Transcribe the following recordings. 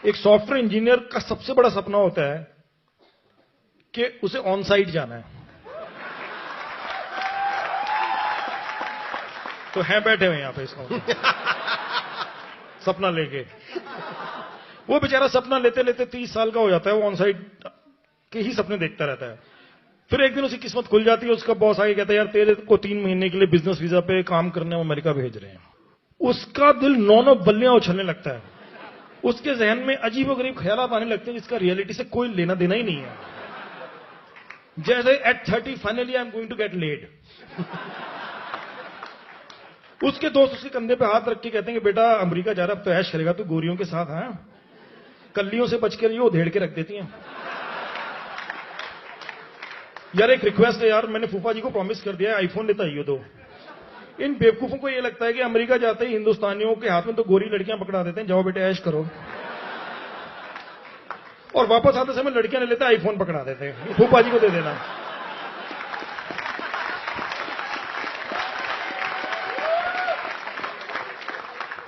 एक software engineer का सबसे बड़ा सपना होता है कि उसे ऑन साइट जाना है। तो हैं बैठे हुए यहां पे इसका सपना लेके। वो बेचारा सपना लेते लेते 30 साल का हो जाता है, वो ऑन साइट के ही सपने देखता रहता है। फिर एक दिन उसकी किस्मत खुल जाती है, उसका बॉस आगे कहता है यार तेरे को 3 महीने के लिए बिजनेस वीजा पे काम करने में अमेरिका भेज रहे हैं। उसका दिल नौ बल्लियां उछलने लगता है। उसके जहन में अजीबोगरीब ख्यालात आने लगते हैं जिसका रियलिटी से कोई लेना देना ही नहीं है। जैसे at 30 finally I am going to get laid. उसके दोस्त उसके कंधे पे हाथ रख के कहते हैं कि बेटा अमेरिका जा रहा, अब तो ऐश करेगा तू गोरियों के साथ। है कल्लियों से बच के रहिए, वो धेड़ के रख देती हैं। यार एक रिक्वेस्ट है यार, मैंने फूफा जी को प्रॉमिस कर दिया है आईफोन लेता ही हो दो। इन बेवकूफों को ये लगता है कि अमेरिका जाते ही हिंदुस्तानियों के हाथ में तो गोरी लड़कियां पकड़ा देते हैं, जाओ बेटे ऐश करो, और वापस आते समय लड़कियां नहीं लेते आईफोन पकड़ा देते हैं, फूफा जी को दे देना।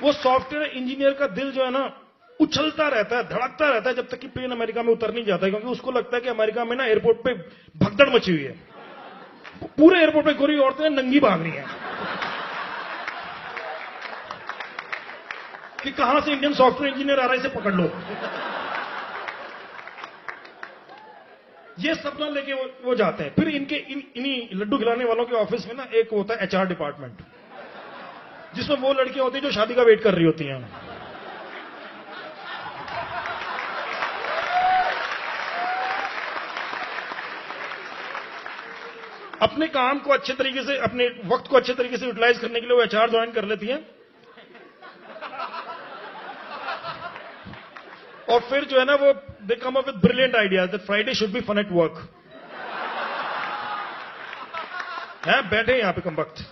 वो सॉफ्टवेयर इंजीनियर का दिल जो है ना उछलता रहता है, धड़कता रहता है जब तक कि प्लेन अमेरिका में उतर नहीं जाता है, क्योंकि उसको लगता है कि अमेरिका में ना एयरपोर्ट पे भगदड़ मची हुई है। पूरे एयरपोर्ट पे गोरी औरतें नंगी भाग रही हैं कि कहां से इंडियन सॉफ्टवेयर इंजीनियर आ रहा है, इसे पकड़ लो। ये सपना लेके वो जाते हैं। फिर इनके इन्हीं लड्डू खिलाने वालों के ऑफिस में ना एक होता है एचआर डिपार्टमेंट, जिसमें वो लड़कियां होती हैं जो शादी का वेट कर रही होती हैं। अपने काम को अच्छे तरीके से, अपने वक्त को अच्छे तरीके से यूटिलाइज करने के लिए वो एचआर ज्वाइन कर लेती हैं। और फिर जो है ना वो they come up with brilliant ideas that Friday should be fun at work. हैं बैठे यहां पे कमबख्त।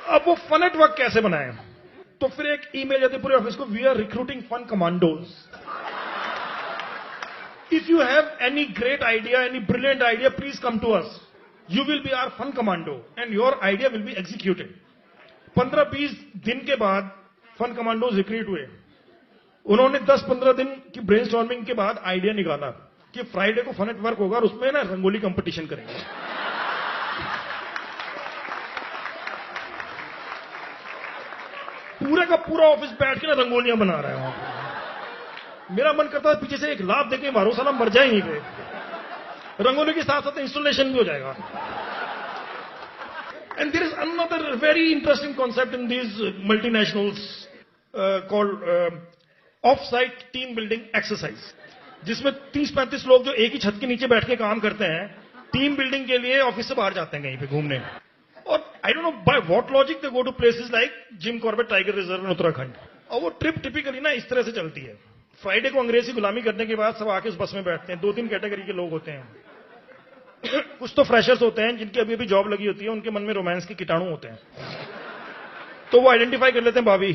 अब वो फन एट वर्क कैसे बनाए? तो फिर एक ईमेल जाती है पूरे ऑफिस को, we are recruiting fun commandos. If you have any great idea, any brilliant idea, please come to us. You will be our fun commando and your idea will be executed. 15-20 दिन के बाद fun commandos recruit हुए। उन्होंने 10-15 दिन की brainstorming के बाद idea निकाला कि फ्राइडे को फन एट वर्क होगा और उसमें ना रंगोली कंपटीशन करेंगे। पूरे का पूरा ऑफिस बैठ के ना रंगोलियां बना रहा है वहां पर। मेरा मन करता है पीछे से एक लाभ देके मारो, साला मर जाए यहीं पे। रंगोली के साथ साथ इंस्टॉलेशन भी हो जाएगा। And there is another very interesting concept in these multinationals called off site team building exercise, जिसमें 30-35 लोग जो एक ही छत के नीचे बैठ के काम करते हैं, टीम बिल्डिंग के लिए ऑफिस से बाहर जाते हैं कहीं पे घूमने। और I don't know by what logic they go to places like Jim Corbett tiger reserve in Uttarakhand. और वो ट्रिप टिपिकली ना इस तरह से चलती है। फ्राइडे को अंग्रेजी गुलामी करने के बाद सब आके इस बस में बैठते हैं। 2-3 कैटेगरी के लोग होते हैं। कुछ तो फ्रेशर्स होते हैं जिनकी अभी अभी जॉब लगी होती है, उनके मन में रोमांस के कीटाणु होते हैं, तो वो आइडेंटिफाई कर लेते हैं भाभी।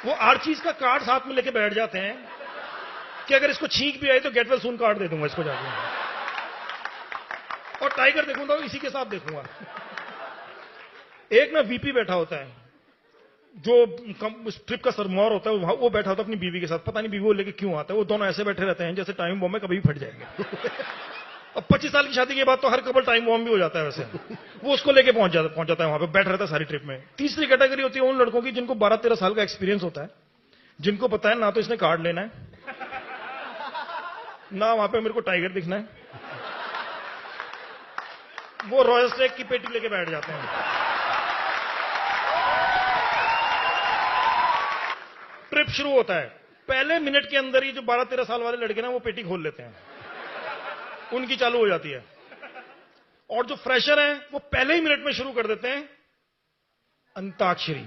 वो आर्चीज का कार्ड साथ में लेके बैठ जाते हैं कि अगर इसको छींक भी आई तो गेट वेल सून कार्ड दे दूंगा इसको जाके, और टाइगर देखूंगा इसी के साथ देखूंगा। एक ना वीपी बैठा होता है जो ट्रिप का सरमौर होता है, वो बैठा होता है अपनी बीवी के साथ। पता नहीं बीवी वो लेके क्यों आता है। वो दोनों ऐसे बैठे रहते हैं जैसे टाइम बॉम्ब में कभी भी फट जाएंगे। अब 25 साल की शादी के बाद तो हर कपल टाइम बॉम्ब भी हो जाता है वैसे। वो उसको लेके पहुंच जाता है वहां पे, बैठ रहता है सारी ट्रिप में। तीसरी कैटेगरी होती है उन लड़कों की जिनको 12-13 साल का एक्सपीरियंस होता है, जिनको पता है ना तो इसने कार्ड लेना है, ना वहां पे मेरे को टाइगर दिखना है। वो रॉयल स्टेक की पेटी लेके बैठ जाते हैं। ट्रिप शुरू होता है, पहले मिनट के अंदर ही जो 12-13 साल वाले लड़के ना वो पेटी खोल लेते हैं, उनकी चालू हो जाती है। और जो फ्रेशर हैं वो पहले ही मिनट में शुरू कर देते हैं अंताक्षरी।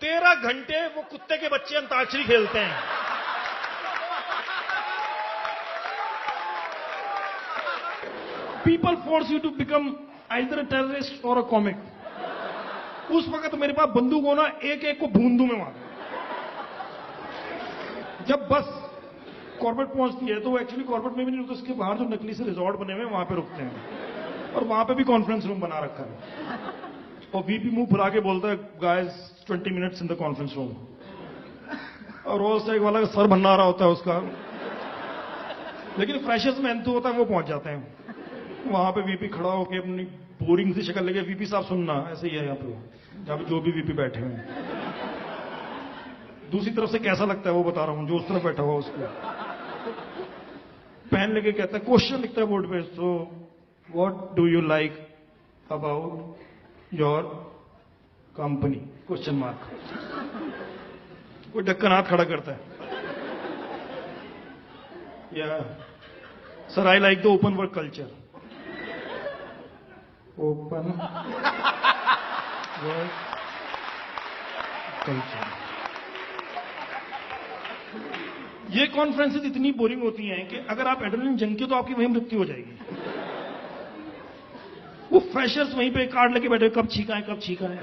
13 घंटे वो कुत्ते के बच्चे अंताक्षरी खेलते हैं। People force you to become either a terrorist और अ कॉमिक। उस वक्त मेरे पास बंदूक होना, एक एक को बूंदू में मार। जब बस कॉर्बेट पहुंचती है तो वो एक्चुअली कॉर्बेट में भी नहीं रुकते, उसके बाहर जो नकली से रिजॉर्ट बने हुए हैं वहां पे रुकते हैं, और वहां पे भी कॉन्फ्रेंस रूम बना रखा है। और वीपी मुंह फुला के बोलता है guys 20 minutes in the conference room, और रोज से एक वाला सर भन्ना रहा होता है उसका, लेकिन फ्रेशर्स में एंथू होता है वो पहुंच जाते हैं वहां पे। वीपी खड़ा होकर अपनी बोरिंग सी शक्ल लेके, वीपी साहब सुनना, ऐसे ही है यहाँ पे जहां पे जो भी वीपी बैठे हुए हैं। दूसरी तरफ से कैसा लगता है वो बता रहा हूं, जो उस तरफ बैठा हुआ उसको पेन लेके कहता है, क्वेश्चन लिखता है बोर्ड पे, so what do you like about your company, question mark. कोई ढक्कन हाथ खड़ा करता है, या sir I like the open work culture, open work culture. ये कॉन्फ्रेंसेस इतनी बोरिंग होती हैं कि अगर आप एड्रेनलिन जंकी हो तो आपकी वहीं मृत्यु हो जाएगी। वो फ्रेशर्स वहीं पे कार्ड लेके बैठे, कब छीका है, कब छीका है।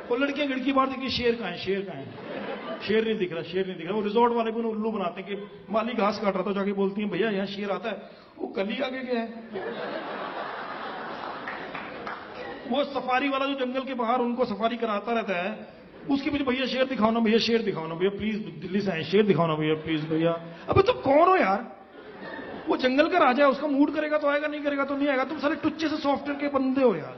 वो लड़कियां लड़की बाहर देखिए, शेर कहां है, शेर कहां है, शेर नहीं दिख रहा, शेर नहीं दिख रहा। वो रिजॉर्ट वाले को उल्लू बनाते हैं कि माली घास काट रहा था, जाके बोलती हैं भैया यहाँ शेर आता है, वो कल ही आगे गया है। वो सफारी वाला जो जंगल के बाहर उनको सफारी कराता रहता है, उसके पीछे भैया शेर दिखाओ ना, भैया शेर दिखाओ ना, भैया प्लीज दिल्ली से आए, शेर दिखाओ ना भैया प्लीज भैया। अबे तुम कौन हो यार? वो जंगल का राजा है, उसका मूड करेगा तो आएगा, नहीं करेगा तो नहीं आएगा। तुम सारे टुच्चे से सॉफ्टवेयर के बंदे हो यार।